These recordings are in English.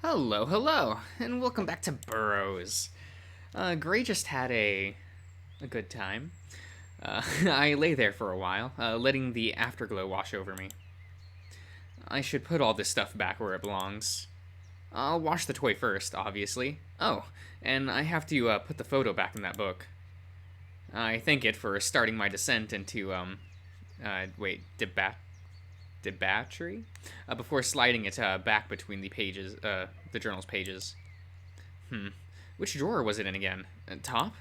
Hello, hello, and welcome back to Burrows. Gray just had a good time. I lay there for a while, letting the afterglow wash over me. I should put all this stuff back where it belongs. I'll wash the toy first, obviously. Oh, and I have to put the photo back in that book. I thank it for starting my descent into, debauchery? Before sliding it back between the journal's pages. Which drawer was it in again? Top?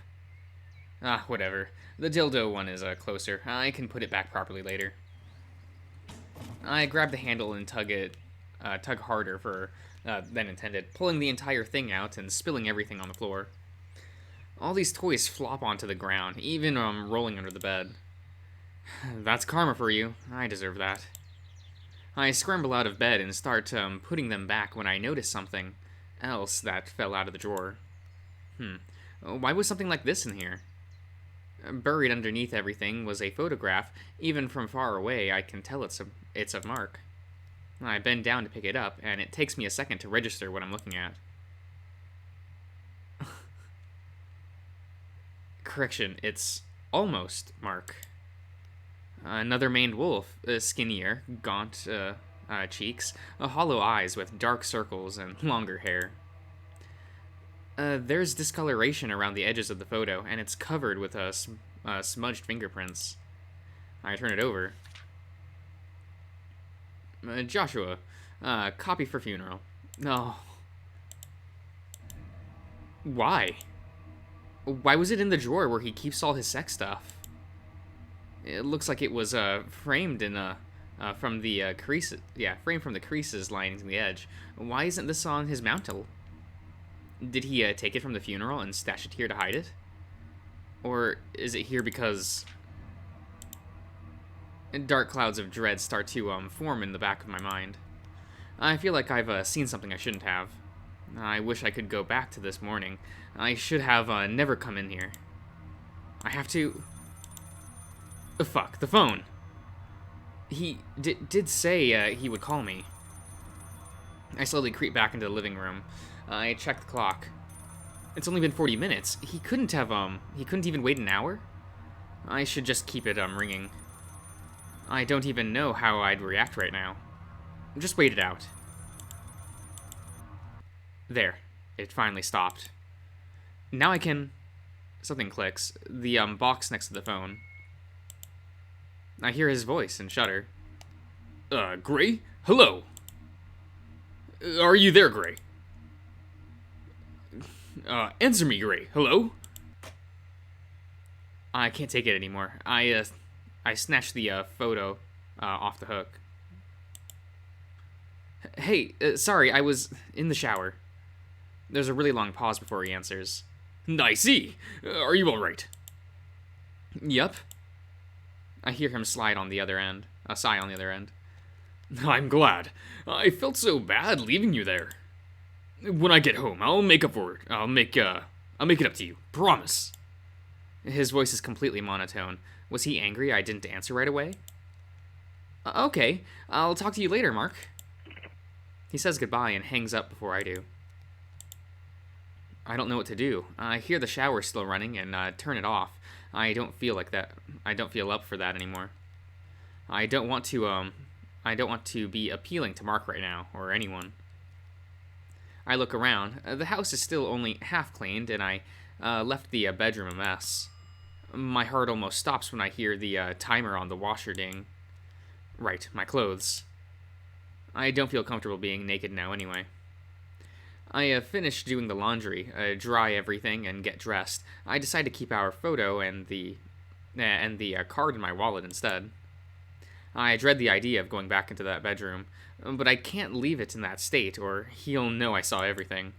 Whatever. The dildo one is closer. I can put it back properly later. I grab the handle and tug harder than intended, pulling the entire thing out and spilling everything on the floor. All these toys flop onto the ground, even rolling under the bed. That's karma for you. I deserve that. I scramble out of bed and start putting them back when I notice something else that fell out of the drawer. Why was something like this in here? Buried underneath everything was a photograph. Even from far away, I can tell it's of Mark. I bend down to pick it up, and it takes me a second to register what I'm looking at. Correction, it's almost Mark. Another maned wolf, skinnier, gaunt cheeks, hollow eyes with dark circles and longer hair. There's discoloration around the edges of the photo, and it's covered with smudged fingerprints. I turn it over. Joshua, copy for funeral. No. Why? Why was it in the drawer where he keeps all his sex stuff? It looks like it was framed from the creases. Yeah, framed from the creases lining the edge. Why isn't this on his mantle? Did he take it from the funeral and stash it here to hide it? Or is it here because dark clouds of dread start to form in the back of my mind? I feel like I've seen something I shouldn't have. I wish I could go back to this morning. I should have never come in here. I have to... Fuck, the phone. He did say he would call me. I slowly creep back into the living room. I check the clock. It's only been 40 minutes. He couldn't even wait an hour? I should just keep it ringing. I don't even know how I'd react right now. Just wait it out. There. It finally stopped. Now I can... Something clicks. The box next to the phone. I hear his voice and shudder. Gray? Hello? Are you there, Gray? Answer me, Gray. Hello? I can't take it anymore. I snatched the photo off the hook. Hey, sorry, I was in the shower. There's a really long pause before he answers. I see. Are you alright? Yup. I hear him sigh on the other end. I'm glad. I felt so bad leaving you there. When I get home, I'll make up for it. I'll make it up to you. Promise. His voice is completely monotone. Was he angry I didn't answer right away? Okay, I'll talk to you later, Mark. He says goodbye and hangs up before I do. I don't know what to do. I hear the shower still running and turn it off. I don't feel like that. I don't feel up for that anymore. I don't want to be appealing to Mark right now, or anyone. I look around. The house is still only half cleaned, and I left the bedroom a mess. My heart almost stops when I hear the timer on the washer ding. Right, my clothes. I don't feel comfortable being naked now anyway. I finish doing the laundry, dry everything, and get dressed. I decide to keep our photo and the card in my wallet instead. I dread the idea of going back into that bedroom, but I can't leave it in that state, or he'll know I saw everything.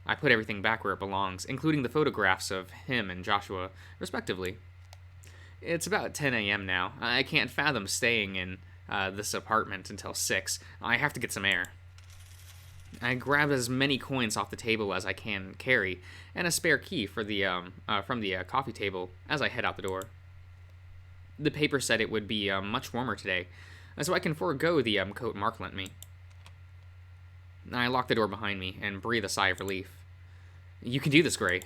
I put everything back where it belongs, including the photographs of him and Joshua, respectively. It's about 10 a.m. now. I can't fathom staying in this apartment until 6. I have to get some air. I grab as many coins off the table as I can carry, and a spare key for from the coffee table as I head out the door. The paper said it would be much warmer today, so I can forego the coat Mark lent me. I lock the door behind me and breathe a sigh of relief. You can do this, Gray.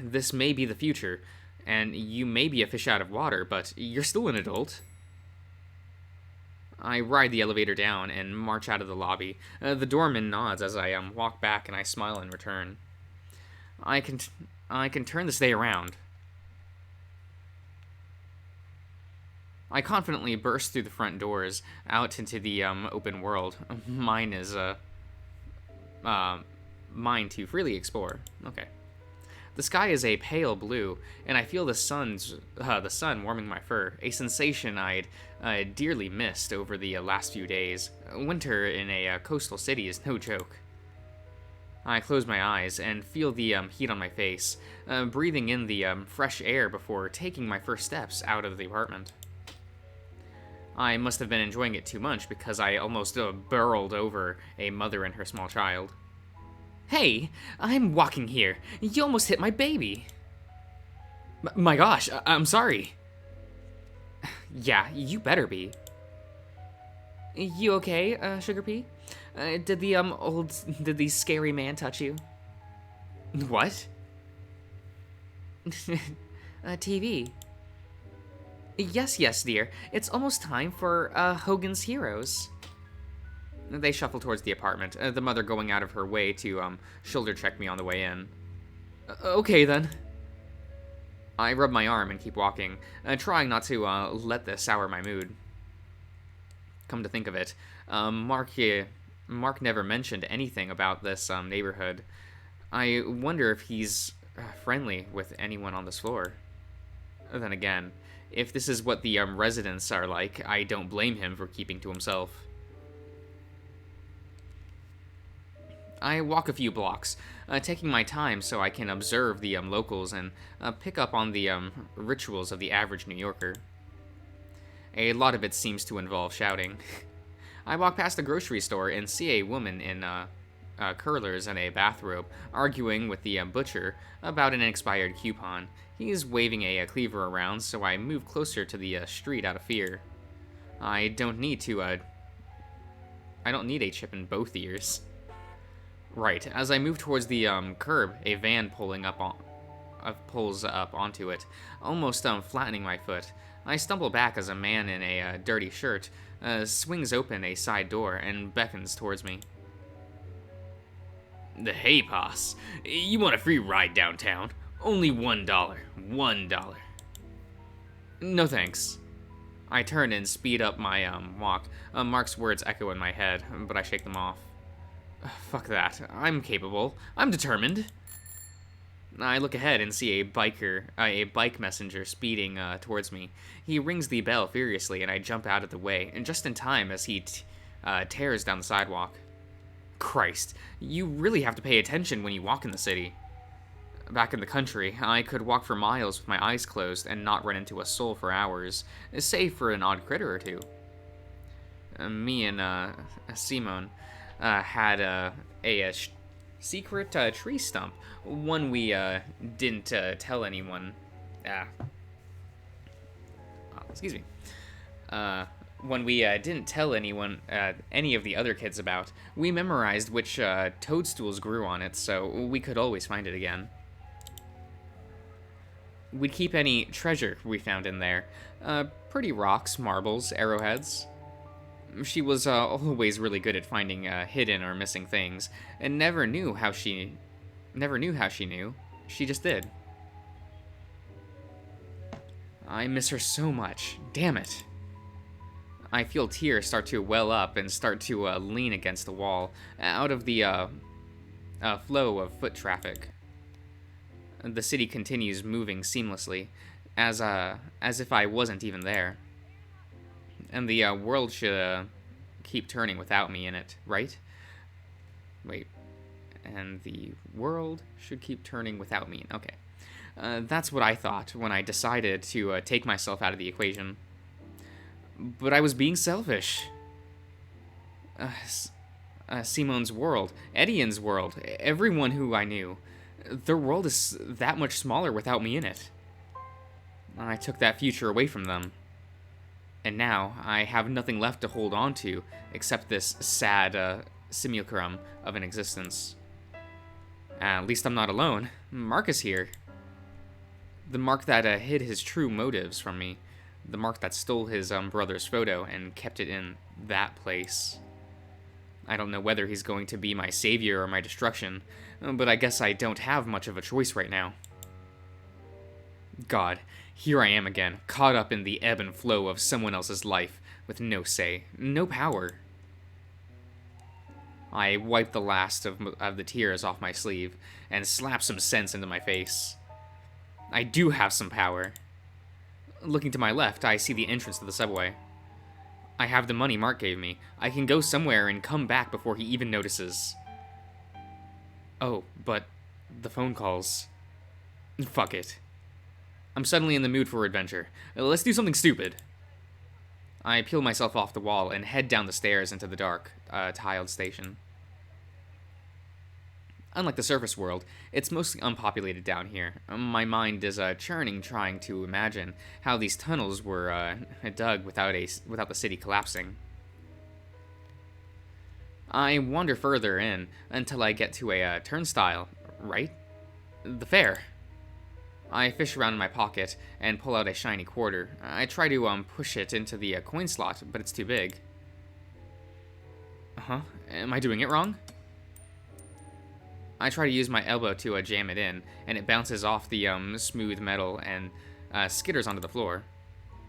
This may be the future, and you may be a fish out of water, but you're still an adult. I ride the elevator down and march out of the lobby. The doorman nods as I walk back, and I smile in return. I can turn this day around. I confidently burst through the front doors out into the open world. Mine to freely explore. Okay. The sky is a pale blue, and I feel the sun warming my fur, a sensation I'd dearly missed over the last few days. Winter in a coastal city is no joke. I close my eyes and feel the heat on my face, breathing in the fresh air before taking my first steps out of the apartment. I must have been enjoying it too much because I almost burrowed over a mother and her small child. Hey, I'm walking here. You almost hit my baby. My gosh, I'm sorry. Yeah, you better be. You okay, Sugar Pea? Did the scary man touch you? What? TV. Yes, dear. It's almost time for Hogan's Heroes. They shuffle towards the apartment, the mother going out of her way to shoulder check me on the way in. Okay, then. I rub my arm and keep walking, trying not to let this sour my mood. Come to think of it, Mark never mentioned anything about this neighborhood. I wonder if he's friendly with anyone on this floor. Then again, if this is what the residents are like, I don't blame him for keeping to himself. I walk a few blocks, taking my time so I can observe the locals and pick up on the rituals of the average New Yorker. A lot of it seems to involve shouting. I walk past the grocery store and see a woman in curlers and a bathrobe arguing with the butcher about an expired coupon. He's waving a cleaver around, so I move closer to the street out of fear. I don't need a chip in both ears. Right, as I move towards the curb, a van pulls up onto it, almost flattening my foot. I stumble back as a man in a dirty shirt swings open a side door and beckons towards me. Hey, boss. You want a free ride downtown? Only $1. $1. No thanks. I turn and speed up my walk. Mark's words echo in my head, but I shake them off. Fuck that. I'm capable. I'm determined. I look ahead and see a bike messenger speeding towards me. He rings the bell furiously, and I jump out of the way, and just in time as he tears down the sidewalk. Christ, you really have to pay attention when you walk in the city. Back in the country, I could walk for miles with my eyes closed and not run into a soul for hours, save for an odd critter or two. Me and Simone had a secret tree stump, one we didn't tell anyone. Excuse me. One we didn't tell anyone, any of the other kids about. We memorized which toadstools grew on it, so we could always find it again. We'd keep any treasure we found in there. Pretty rocks, marbles, arrowheads. She was always really good at finding hidden or missing things, and never knew how she knew. She just did. I miss her so much. Damn it. I feel tears start to well up and start to lean against the wall, out of the flow of foot traffic. The city continues moving seamlessly, as if I wasn't even there. And the world should keep turning without me in it, right? Wait. And the world should keep turning without me. Okay. That's what I thought when I decided to take myself out of the equation. But I was being selfish. Simone's world, Etienne's world, everyone who I knew. Their world is that much smaller without me in it. I took that future away from them. And now I have nothing left to hold on to except this sad simulacrum of an existence. At least I'm not alone. Mark is here. The Mark that hid his true motives from me. The Mark that stole his brother's photo and kept it in that place. I don't know whether he's going to be my savior or my destruction, but I guess I don't have much of a choice right now. God, here I am again, caught up in the ebb and flow of someone else's life, with no say, no power. I wipe the last of the tears off my sleeve, and slap some sense into my face. I do have some power. Looking to my left, I see the entrance to the subway. I have the money Mark gave me. I can go somewhere and come back before he even notices. Oh, but the phone calls. Fuck it. I'm suddenly in the mood for adventure. Let's do something stupid. I peel myself off the wall and head down the stairs into the dark, tiled station. Unlike the surface world, it's mostly unpopulated down here. My mind is churning trying to imagine how these tunnels were dug without the city collapsing. I wander further in until I get to a turnstile, right? The fare. I fish around in my pocket and pull out a shiny quarter. I try to push it into the coin slot, but it's too big. Am I doing it wrong? I try to use my elbow to jam it in, and it bounces off the smooth metal and skitters onto the floor.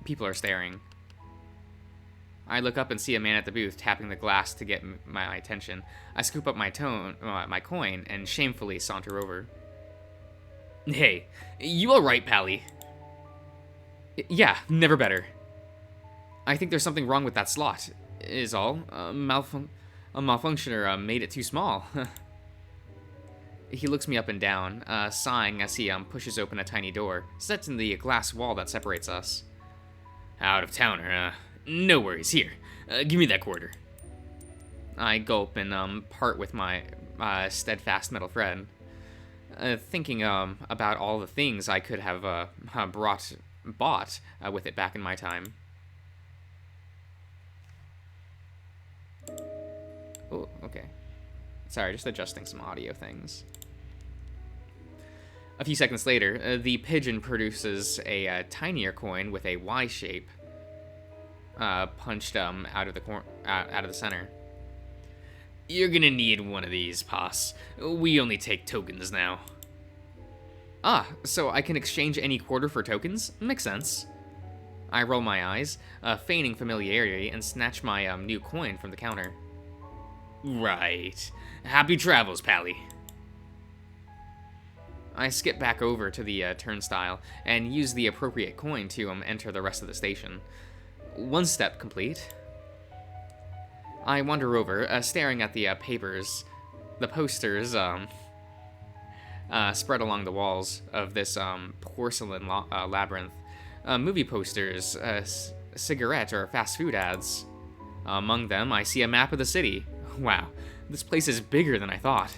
People are staring. I look up and see a man at the booth tapping the glass to get my attention. I scoop up my coin and shamefully saunter over. Hey, you alright, Pally? Yeah, never better. I think there's something wrong with that slot, is all. A malfunctioner made it too small. He looks me up and down, sighing as he pushes open a tiny door, set in the glass wall that separates us. Out of towner, no worries, here. Give me that quarter. I gulp and part with my steadfast metal friend, thinking about all the things I could have bought with it back in my time. Oh, okay. Sorry, just adjusting some audio things. A few seconds later, the pigeon produces a tinier coin with a Y shape punched out of the center. You're gonna need one of these, Poss. We only take tokens now. Ah, so I can exchange any quarter for tokens? Makes sense. I roll my eyes, feigning familiarity, and snatch my new coin from the counter. Right. Happy travels, Pally. I skip back over to the turnstile and use the appropriate coin to enter the rest of the station. One step complete. I wander over, staring at the the posters spread along the walls of this porcelain labyrinth. Movie posters, cigarette or fast food ads. Among them, I see a map of the city. Wow, this place is bigger than I thought.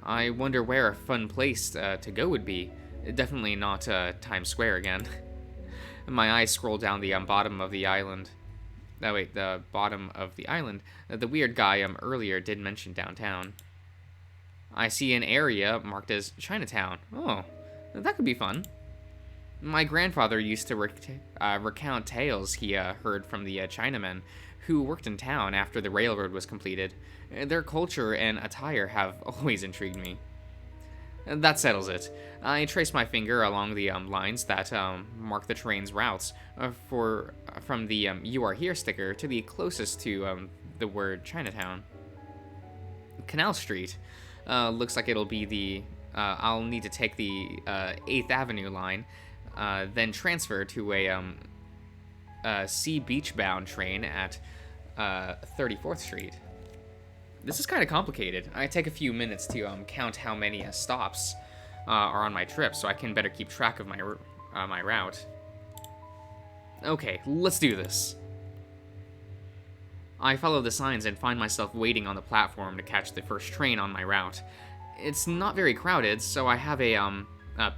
I wonder where a fun place to go would be. Definitely not Times Square again. My eyes scroll down the bottom of the island. The bottom of the island. The weird guy earlier did mention downtown. I see an area marked as Chinatown. Oh, that could be fun. My grandfather used to recount tales he heard from the Chinamen who worked in town after the railroad was completed. Their culture and attire have always intrigued me. That settles it. I trace my finger along the lines that mark the train's routes from the You Are Here sticker to the closest to the word Chinatown. Canal Street. Looks like it'll be the... I'll need to take the 8th Avenue line, then transfer to a Sea Beach-bound train at 34th Street. This is kind of complicated. I take a few minutes to count how many stops are on my trip so I can better keep track of my route. Okay, let's do this. I follow the signs and find myself waiting on the platform to catch the first train on my route. It's not very crowded, so I have a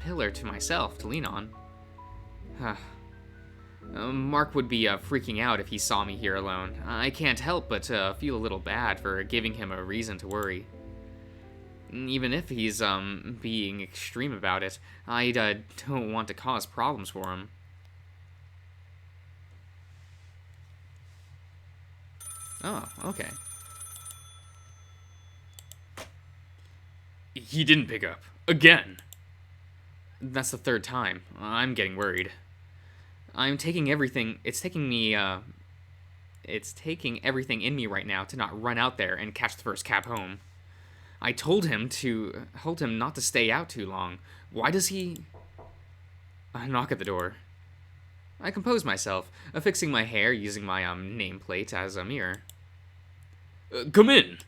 pillar to myself to lean on. Mark would be freaking out if he saw me here alone. I can't help but feel a little bad for giving him a reason to worry. Even if he's being extreme about it, I don't want to cause problems for him. Oh, okay. He didn't pick up. Again! That's the third time. I'm getting worried. I'm taking everything... It's taking everything in me right now to not run out there and catch the first cab home. I told him not to stay out too long. Why does he... knock at the door. I compose myself, affixing my hair using my nameplate as a mirror. Come in!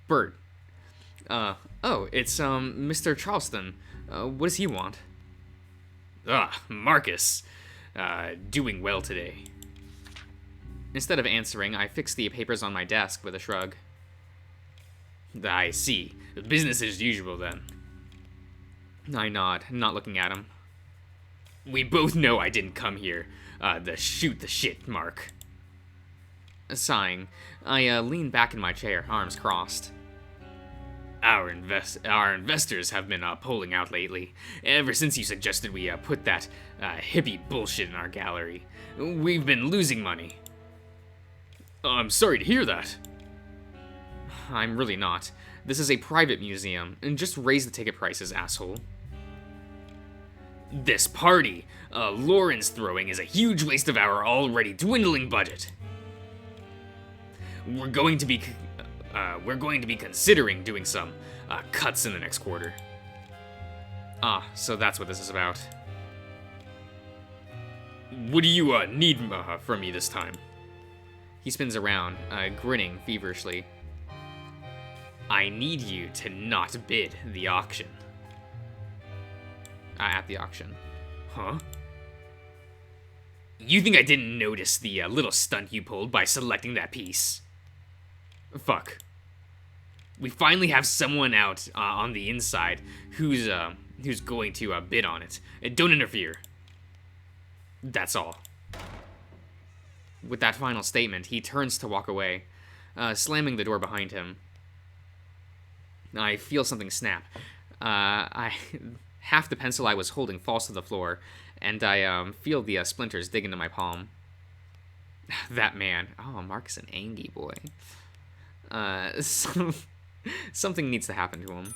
Bird. Oh, it's, Mr. Charleston. What does he want? Marcus. Doing well today. Instead of answering, I fix the papers on my desk with a shrug. I see. Business as usual, then. I nod, not looking at him. We both know I didn't come here to shoot the shit, Mark. Sighing, I lean back in my chair, arms crossed. Our investors have been pulling out lately, ever since you suggested we put that hippie bullshit in our gallery. We've been losing money. I'm sorry to hear that. I'm really not. This is a private museum, and just raise the ticket prices, asshole. This party Lauren's throwing is a huge waste of our already dwindling budget. We're going to be considering doing some cuts in the next quarter. So that's what this is about. What do you need from me this time? He spins around, grinning feverishly. I need you to not bid the auction. At the auction. Huh? You think I didn't notice the little stunt you pulled by selecting that piece? Fuck. We finally have someone out on the inside who's going to bid on it. Don't interfere. That's all. With that final statement, he turns to walk away, slamming the door behind him. I feel something snap. Half the pencil I was holding falls to the floor, and I feel the splinters dig into my palm. That man. Oh, Mark's an angry boy. Something needs to happen to him.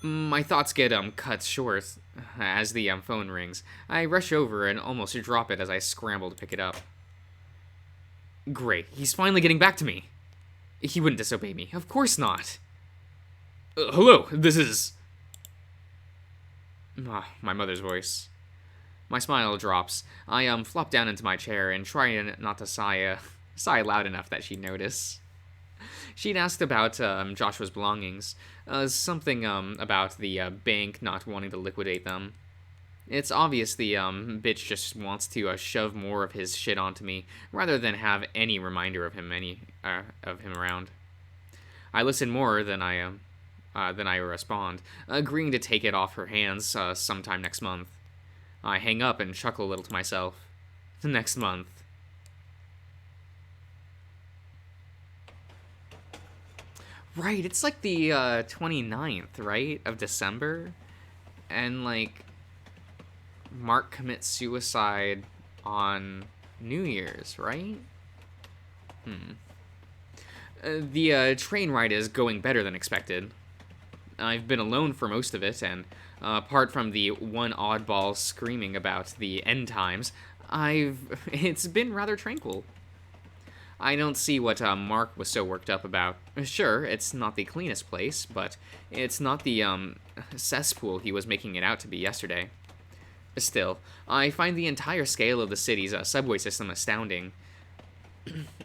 My thoughts get cut short as the phone rings. I rush over and almost drop it as I scramble to pick it up. Great, he's finally getting back to me. He wouldn't disobey me. Of course not. Hello, this is... my mother's voice. My smile drops. I flop down into my chair and try not to sigh loud enough that she'd notice. She'd asked about Joshua's belongings, something about the bank not wanting to liquidate them. It's obvious the bitch just wants to shove more of his shit onto me, rather than have any reminder of him around. I listen more than I respond, agreeing to take it off her hands sometime next month. I hang up and chuckle a little to myself. Next month. Right, it's like the 29th, right, of December? And, like, Mark commits suicide on New Year's, right? The train ride is going better than expected. I've been alone for most of it, and apart from the one oddball screaming about the end times, it's been rather tranquil. I don't see what Mark was so worked up about. Sure, it's not the cleanest place, but it's not the cesspool he was making it out to be yesterday. Still, I find the entire scale of the city's subway system astounding.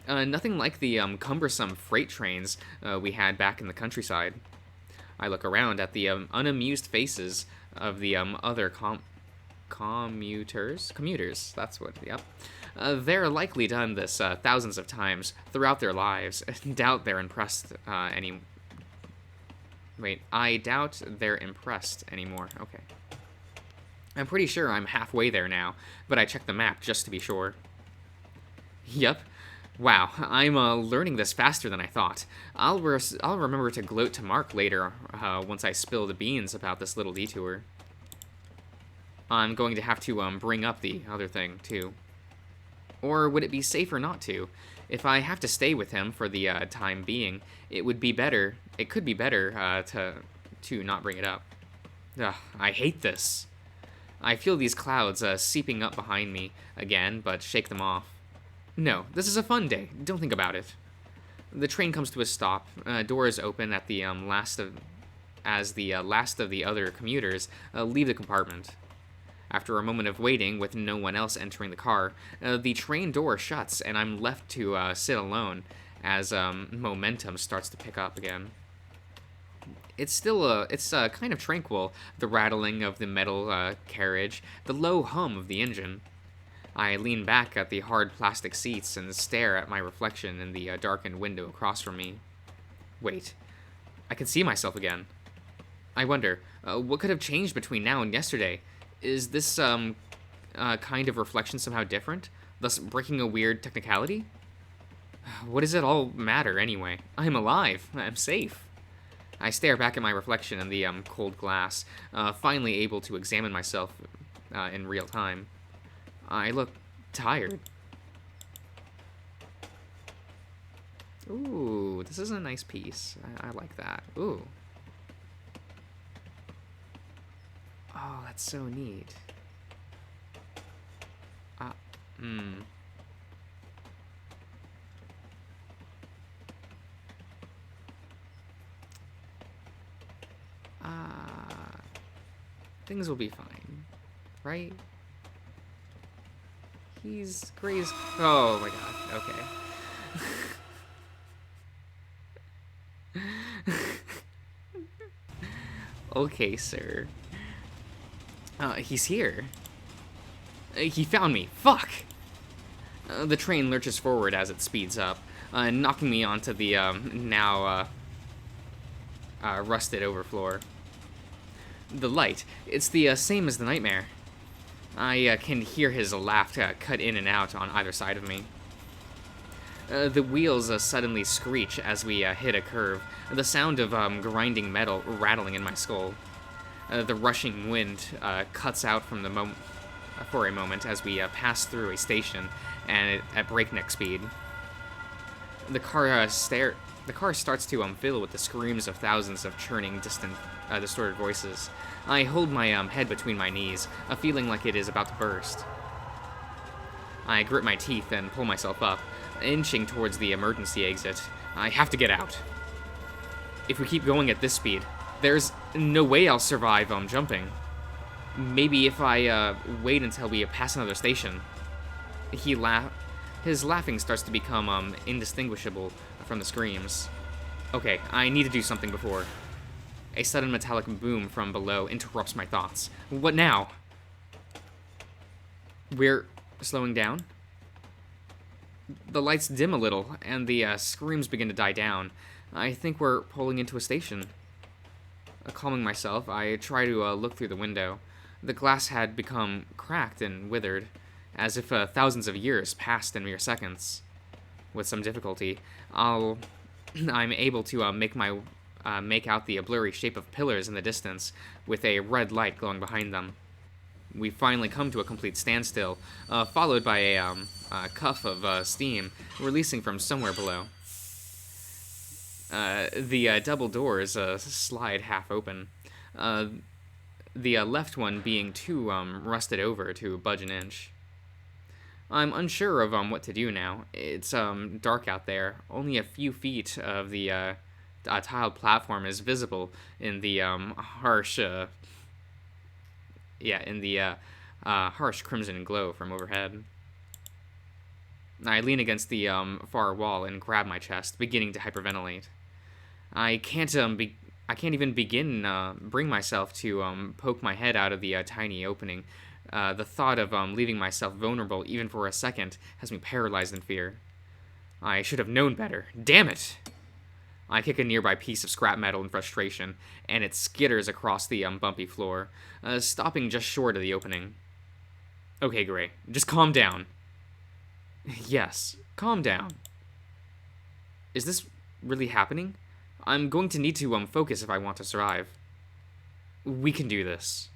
Nothing like the cumbersome freight trains we had back in the countryside. I look around at the unamused faces of the other commuters, that's what, yep. They're likely done this thousands of times throughout their lives. Doubt they're impressed Wait, I doubt they're impressed anymore. Okay. I'm pretty sure I'm halfway there now, but I checked the map just to be sure. Yep. Wow, I'm learning this faster than I thought. I'll remember to gloat to Mark later once I spill the beans about this little detour. I'm going to have to bring up the other thing, too. Or would it be safer not to? If I have to stay with him for the time being, it could be better to not bring it up. Ugh, I hate this. I feel these clouds seeping up behind me again, but shake them off. No, this is a fun day. Don't think about it. The train comes to a stop. Doors open at the last of the other commuters leave the compartment. After a moment of waiting, with no one else entering the car, the train door shuts, and I'm left to sit alone as momentum starts to pick up again. It's kind of tranquil, the rattling of the metal carriage, the low hum of the engine. I lean back at the hard plastic seats and stare at my reflection in the darkened window across from me. Wait, I can see myself again. I wonder, what could have changed between now and yesterday? Is this kind of reflection somehow different, thus breaking a weird technicality? What does it all matter anyway? I'm alive. I'm safe. I stare back at my reflection in the cold glass, finally able to examine myself in real time. I look tired. Ooh, this is a nice piece. I like that. Ooh. Oh, that's so neat. Things will be fine, right? He's crazy. Oh my god, okay. Okay, sir. He's here. He found me. Fuck! The train lurches forward as it speeds up, knocking me onto the, now, rusted over floor. The light, it's the same as the nightmare. I can hear his laugh cut in and out on either side of me. The wheels suddenly screech as we hit a curve, the sound of grinding metal rattling in my skull. The rushing wind cuts out from for a moment as we pass through a station and at breakneck speed. The car starts to fill with the screams of thousands of churning, distorted voices. I hold my head between my knees, feeling like it is about to burst. I grit my teeth and pull myself up, inching towards the emergency exit. I have to get out. If we keep going at this speed, there's no way I'll survive jumping. Maybe if I wait until we pass another station. His laughing starts to become indistinguishable from the screams. Okay, I need to do something before. A sudden metallic boom from below interrupts my thoughts. What now? We're slowing down? The lights dim a little, and the screams begin to die down. I think we're pulling into a station. Calming myself, I try to look through the window. The glass had become cracked and withered, as if thousands of years passed in mere seconds. With some difficulty, I'm able to make out the blurry shape of pillars in the distance, with a red light glowing behind them. We finally come to a complete standstill, followed by a cuff of steam releasing from somewhere below. The double doors slide half open, the left one being too rusted over to budge an inch. I'm unsure of what to do now. It's dark out there. Only a few feet of the tiled platform is visible in the harsh crimson glow from overhead. I lean against the far wall and grab my chest, beginning to hyperventilate. I can't even bring myself to poke my head out of the tiny opening. The thought of leaving myself vulnerable even for a second has me paralyzed in fear. I should have known better. Damn it! I kick a nearby piece of scrap metal in frustration, and it skitters across the bumpy floor, stopping just short of the opening. Okay, Gray, just calm down. Yes, calm down. Is this really happening? I'm going to need to focus if I want to survive. We can do this.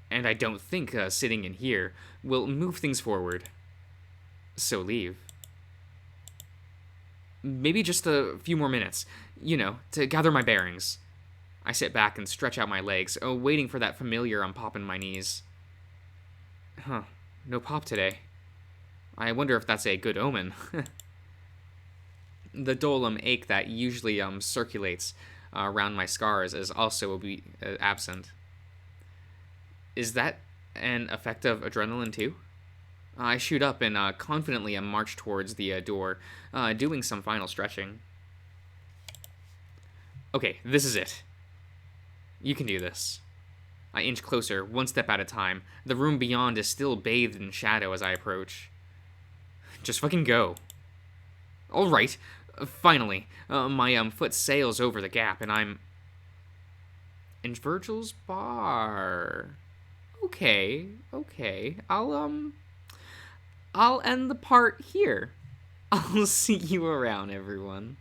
And I don't think sitting in here will move things forward. So leave. Maybe just a few more minutes, to gather my bearings. I sit back and stretch out my legs, waiting for that familiar pop in my knees. Huh, no pop today. I wonder if that's a good omen. The dull ache that usually circulates around my scars is also absent. Is that an effect of adrenaline too? I shoot up and confidently march towards the door, doing some final stretching. Okay, this is it. You can do this. I inch closer, one step at a time. The room beyond is still bathed in shadow as I approach. Just fucking go. Alright, finally, my foot sails over the gap and I'm in Virgil's bar. Okay, I'll end the part here. I'll see you around, everyone.